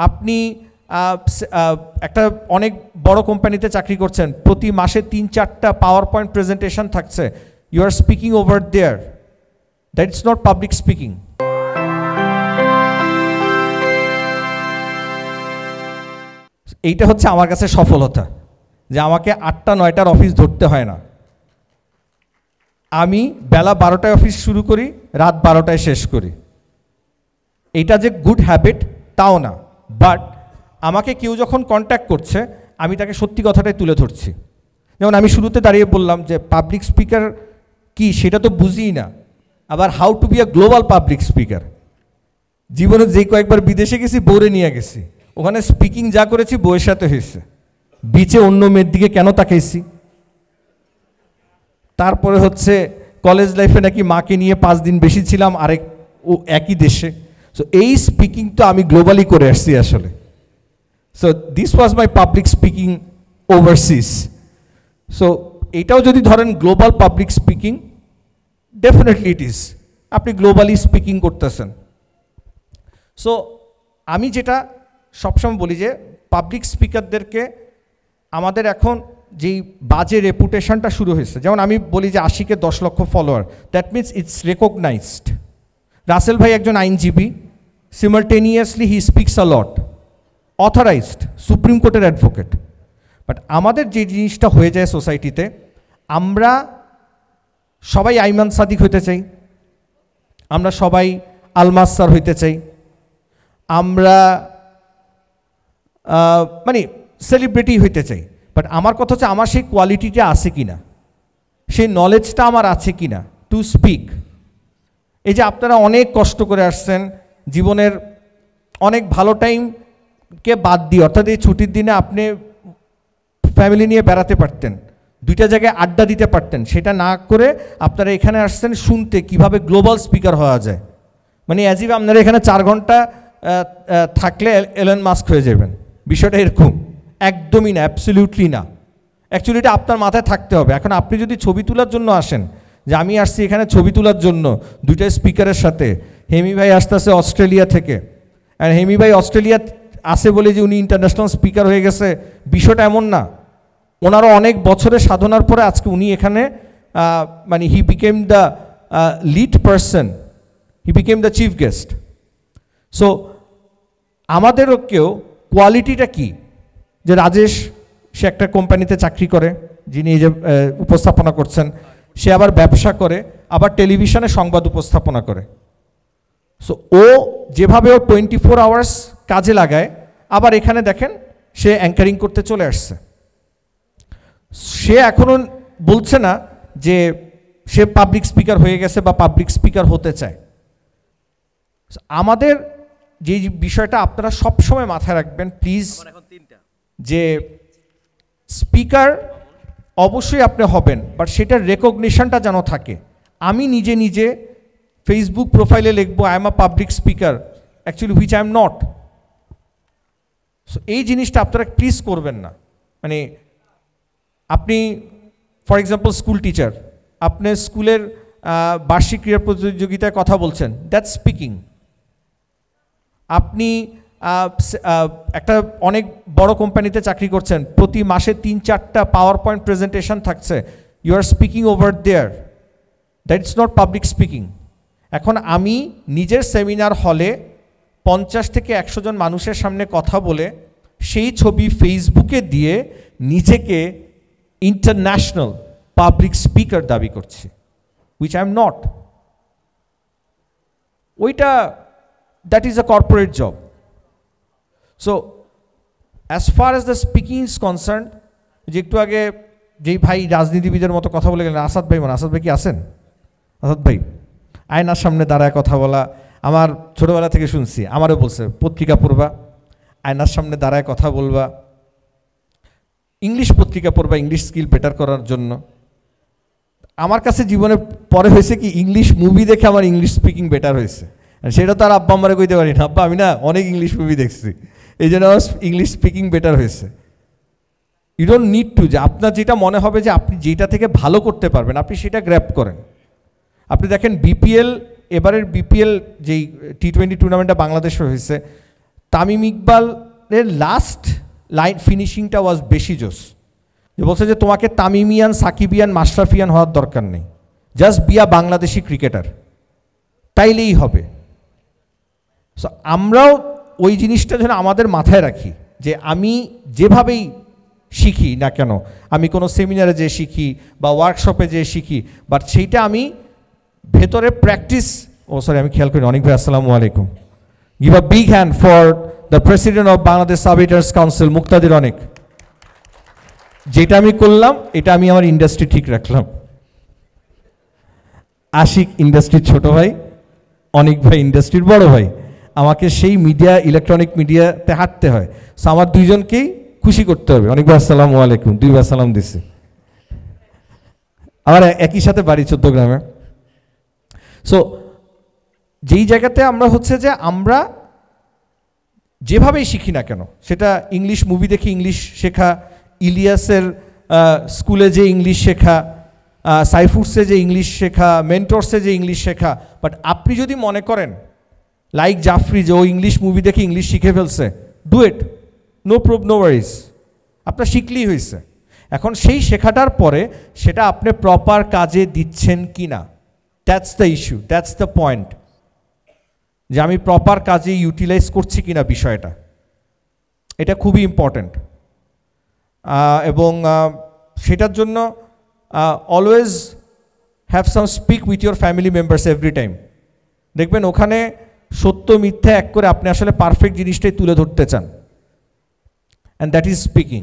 আপনি একটা অনেক বড় কোম্পানিতে চাকরি করছেন, প্রতি মাসে 3-4টা পাওয়ার পয়েন্ট প্রেজেন্টেশন থাকছে, you are speaking over there, that is not public speaking. এইটা হচ্ছে আমার কাছে সফলতা, যে আমাকে 8টা-9টার অফিস ধরতে হয় না। আমি বেলা 12টায় অফিস শুরু করি, রাত 12টায় শেষ করি। এটা যে গুড হ্যাবিট তাও না, বাট আমাকে কেউ যখন কন্ট্যাক্ট করছে আমি তাকে সত্যি কথাটাই তুলে ধরছি। যেমন আমি শুরুতে দাঁড়িয়ে বললাম যে পাবলিক স্পিকার কি সেটা তো বুঝিই না, আবার how to be a global public speaker. জীবনে যে কয়েকবার বিদেশে গেছি বউরে নিয়ে গেছি, ওখানে স্পিকিং যা করেছি বউয়ের সাথে হয়েছে। বিচে অন্য মেয়ের দিকে কেন তাকাইছি, তারপরে হচ্ছে কলেজ লাইফে নাকি মাকে নিয়ে 5 দিন বেশি ছিলাম একই দেশে। সো এই স্পিকিং তো আমি গ্লোবালি করে আসছি আসলে। So this was my public speaking overseas. So এটাও যদি ধরেন global public speaking, definitely it is, আপনি গ্লোবালি স্পিকিং করতেছেন। সো আমি যেটা সবসময় বলি যে পাবলিক স্পিকারদেরকে আমাদের এখন যেই বাজে রেপুটেশনটা শুরু হয়েছে, যেমন আমি বলি যে আশিকে 10 lakh follower, that means it's recognised. Russell ভাই একজন আইনজীবী, simultaneously he speaks a lot, authorised, supreme কোর্টের অ্যাডভোকেট। বাট আমাদের যে জিনিসটা হয়ে যায় সোসাইটিতে, আমরা সবাই আইমান সাদিক হইতে চাই, আমরা সবাই আলমাস স্যার হইতে চাই, আমরা মানে সেলিব্রিটি হইতে চাই। বাট আমার কথা হচ্ছে আমার সেই কোয়ালিটিটা আছে কি না, সেই নলেজটা আমার আছে কি না টু স্পিক। এই যে আপনারা অনেক কষ্ট করে আসছেন, জীবনের অনেক ভালো টাইমকে বাদ দিয়ে, অর্থাৎ এই ছুটির দিনে আপনি ফ্যামিলি নিয়ে বেড়াতে পারতেন, 2টা জায়গায় আড্ডা দিতে পারতেন, সেটা না করে আপনারা এখানে আসছেন শুনতে কিভাবে গ্লোবাল স্পিকার হওয়া যায়। মানে অ্যাজ ইফ আপনারা এখানে 4 ঘন্টা থাকলে এলন মাস্ক হয়ে যাবেন, বিষয়টা এরকম একদমই না, অ্যাবসলিউটলি না। অ্যাকচুয়ালি এটা আপনার মাথায় থাকতে হবে। এখন আপনি যদি ছবি তোলার জন্য আসেন, যে আমি আসছি এখানে ছবি তোলার জন্য 2টা স্পিকারের সাথে, হেমি ভাই আসতেছে অস্ট্রেলিয়া থেকে, আর হেমি ভাই অস্ট্রেলিয়া আসে বলে যে উনি ইন্টারন্যাশনাল স্পিকার হয়ে গেছে, বিষয়টা এমন না। ওনারও অনেক বছরের সাধনার পরে আজকে উনি এখানে মানে he became the lead person, he became the chief guest. So আমাদেরও কেউ কোয়ালিটিটা কি, যে রাজেশ সে একটা কোম্পানিতে চাকরি করে, যিনি এই যে উপস্থাপনা করছেন, সে আবার ব্যবসা করে, আবার টেলিভিশনে সংবাদ উপস্থাপনা করে। সো ও যেভাবে ও 24 আওয়ার্স কাজে লাগায়, আবার এখানে দেখেন সে অ্যাঙ্কারিং করতে চলে আসছে। সে এখনও বলছে না যে সে পাবলিক স্পিকার হয়ে গেছে বা পাবলিক স্পিকার হতে চায়। আমাদের যে বিষয়টা আপনারা সবসময় মাথায় রাখবেন প্লিজ, যে স্পিকার অবশ্যই আপনি হবেন, বাট সেটার রেকগনিশনটা যেন থাকে। আমি নিজে নিজে ফেসবুক প্রোফাইলে লিখবো I am a public speaker, actually which I am not. So এই জিনিসটা আপনারা প্লিজ করবেন না। মানে আপনি ফর এক্সাম্পল স্কুল টিচার, আপনি স্কুলের বার্ষিক ক্রীড়া প্রতিযোগিতায় কথা বলছেন, দ্যাটস স্পিকিং। আপনি একটা অনেক বড় কোম্পানিতে চাকরি করছেন, প্রতি মাসে 3-4টা পাওয়ার পয়েন্ট প্রেজেন্টেশন থাকছে, you are speaking over there, that is not public speaking. এখন আমি নিজের সেমিনার হলে 50 থেকে 100 জন মানুষের সামনে কথা বলে সেই ছবি ফেসবুকে দিয়ে নিজেকে ইন্টারন্যাশনাল পাবলিক স্পিকার দাবি করছি, হুইচ আই এম নট। ওইটা that is a corporate job. So as far as the speaking is concern, যে একটু আগে যেই ভাই রাজনীতিবিদের মতো কথা বলে গেলেন, আসাদ ভাই, আসাদ ভাই কি আছেন? আসাদ ভাই আয়নার সামনে দাঁড়ায় কথা বলা, আমার ছোটোবেলা থেকে শুনছি, আমারও বলছে পত্রিকা পড়বা, আয়নার সামনে দাঁড়ায় কথা বলবা, ইংলিশ পত্রিকা পড়বা ইংলিশ স্কিল বেটার করার জন্য। আমার কাছে জীবনে পরে হয়েছে কি, ইংলিশ মুভি দেখে আমার ইংলিশ স্পিকিং বেটার হয়েছে। সেটা তো আর আব্বা আমারে কইতে পারি না, আব্বা আমি না অনেক ইংলিশ মুভি দেখছি, এই জন্য আমার ইংলিশ স্পিকিং বেটার হয়েছে। ইউ ডোন্ট নিড টু, যে আপনার যেটা মনে হবে যে আপনি যেটা থেকে ভালো করতে পারবেন আপনি সেটা গ্র্যাব করেন। আপনি দেখেন বিপিএল, এবারের বিপিএল যেই T20 টুর্নামেন্টটা বাংলাদেশে হয়েছে, তামিম ইকবালের লাস্ট লাইন ফিনিশিংটা ওয়াজ বেশি জোস, যে বলছে যে তোমাকে তামিমিয়ান, সাকিবিয়ান, মাশরাফিয়ান হওয়ার দরকার নেই, জাস্ট বিয়া বাংলাদেশি ক্রিকেটার, তাইলেই হবে। সো আমরাও ওই জিনিসটা যেন আমাদের মাথায় রাখি, যে আমি যেভাবেই শিখি না কেন, আমি কোনো সেমিনারে যেয়ে শিখি বা ওয়ার্কশপে যেয়ে শিখি, বাট সেইটা আমি ভেতরে প্র্যাকটিস, আমি খেয়াল করি অনেক ভাই আসসালামু আলাইকুম, give a big hand for the president of Bangladesh sub editors council Muktadir অনেক। যেটা আমি করলাম এটা আমি আমার ইন্ডাস্ট্রি ঠিক রাখলাম। আশিক ইন্ডাস্ট্রির ছোট ভাই, অনেক ভাই ইন্ডাস্ট্রির বড় ভাই, আমাকে সেই মিডিয়া, ইলেকট্রনিক মিডিয়াতে হাঁটতে হয়। সো আমার দুইজনকেই খুশি করতে হবে। অনেক ভাই আসসালামু আলাইকুম, দুই ভাই সালাম দিচ্ছে। আমার একই সাথে বাড়ি 14 গ্রামে। সো যেই জায়গাতে আমরা হচ্ছে যে আমরা যেভাবেই শিখি না কেন, সেটা ইংলিশ মুভি দেখে ইংলিশ শেখা, ইলিয়াসের স্কুলে যে ইংলিশ শেখা, সাইফুডসে যে ইংলিশ শেখা, মেন্টরসে যে ইংলিশ শেখা, বাট আপনি যদি মনে করেন লাইক জাফরি যে ও ইংলিশ মুভি দেখে ইংলিশ শিখে ফেলছে, ডু ইট, নো ওয়ারিজ, আপনার শিখলেই হয়েছে। এখন সেই শেখাটার পরে সেটা আপনি প্রপার কাজে দিচ্ছেন কি না, that's the issue, that's the point, যে আমি প্রপার কাজে ইউটিলাইজ করছি কিনা বিষয়টা, এটা খুবই ইম্পর্ট্যান্ট। এবং সেটার জন্য always have some speak with your family members every time. দেখবেন ওখানে সত্য মিথ্যা এক করে আপনি আসলে পারফেক্ট জিনিসটাই তুলে ধরতে চান, অ্যান্ড দ্যাট ইজ স্পিকিং।